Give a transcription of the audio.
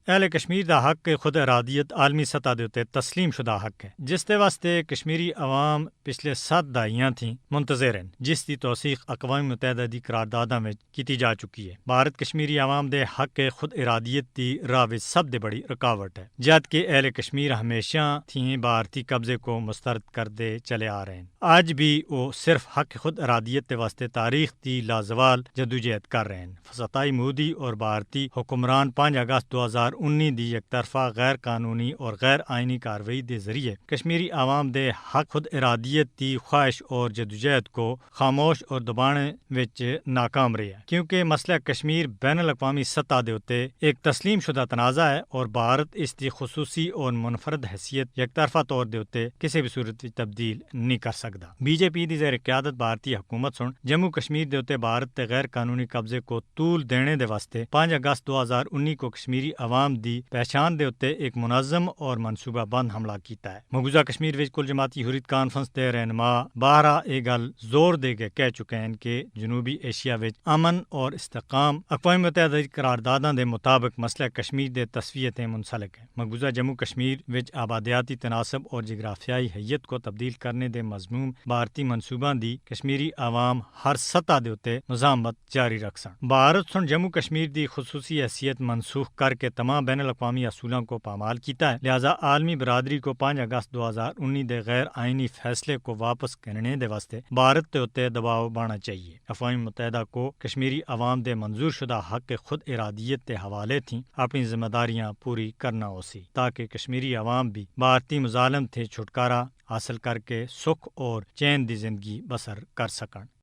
اہل کشمیر دا حق خود ارادیت عالمی سطح دے اتے تسلیم شدہ حق ہے جس دے واسطے کشمیری عوام پچھلے 7 دہائیاں تھیں منتظر ہیں، جس دی توثیق اقوام متحدہ دی قرارداداں وچ کیتی جا چکی ہے۔ بھارت کشمیری عوام دے حق خود ارادیت دی راہ وچ سب دے بڑی رکاوٹ ہے، جد کہ اہل کشمیر ہمیشہ تھیں بھارتی قبضے کو مسترد کردے چلے آ رہے ہیں۔ آج بھی وہ صرف حق خود ارادیت دے واسطے تاریخ دی لازوال جدوجہد کر رہے ہیں۔ فتح مودی اور بھارتی حکمران 5 اگست 2019 دی یک طرفہ غیر قانونی اور غیر آئینی کارروائی دے ذریعے کشمیری عوام دے حق خود ارادیت دی خواہش اور جدوجہد کو خاموش اور دبانے وچ ناکام رہے ہیں، کیونکہ مسئلہ کشمیر بین الاقوامی سطح دے اتے ایک تسلیم شدہ تنازع ہے اور بھارت اس دی خصوصی اور منفرد حیثیت یک طرفہ طور دے اتے کسی بھی صورت وچ تبدیل نہیں کر سکتا۔ بی جے پی دی زیر قیادت بھارتی حکومت سن جموں کشمیر دے اتے بھارت تے غیر قانونی قبضے کو طول دینے دے واسطے 5 اگست 2019 کو کشمیری عوام دی پہچان دے اتے ایک منظم اور منصوبہ بند حملہ کیتا ہے۔ مقبوضہ کشمیر وچ کل جماعتی حریت کانفرنس دے رہنما بارہ یہ گل زور دے کے کہہ چکے ہیں کہ جنوبی ایشیا وچ امن اور استحکام اقوام متحدہ دی قرارداداں دے مطابق مسئلہ کشمیر دے تصفیے منسلک ہے۔ مقبوضہ جموں کشمیر وچ آبادیاتی تناسب اور جغرافیائی حیت کو تبدیل کرنے دے مضمون بھارتی منصوبہ دی کشمیری عوام ہر سطح دے اتے مزاحمت جاری رکھ سن۔ بھارت سن جموں کشمیر دی خصوصی حیثیت منسوخ کر کے تمام بین الاقوامی اصولوں کو پامال کیتا ہے، لہذا عالمی برادری کو 5 اگست 2019 دے غیر آئینی فیصلے کو واپس کرنے دے واسطے بھارت تے اتے دباؤ بڑھنا چاہیے۔ اقوام متحدہ کو کشمیری عوام دے منظور شدہ حق خود ارادیت دے حوالے تھیں اپنی ذمہ داریاں پوری کرنا ہو سی، تاکہ کشمیری عوام بھی بھارتی مظالم تھے چھٹکارا حاصل کر کے سکھ اور چین دی زندگی بسر کر سکن۔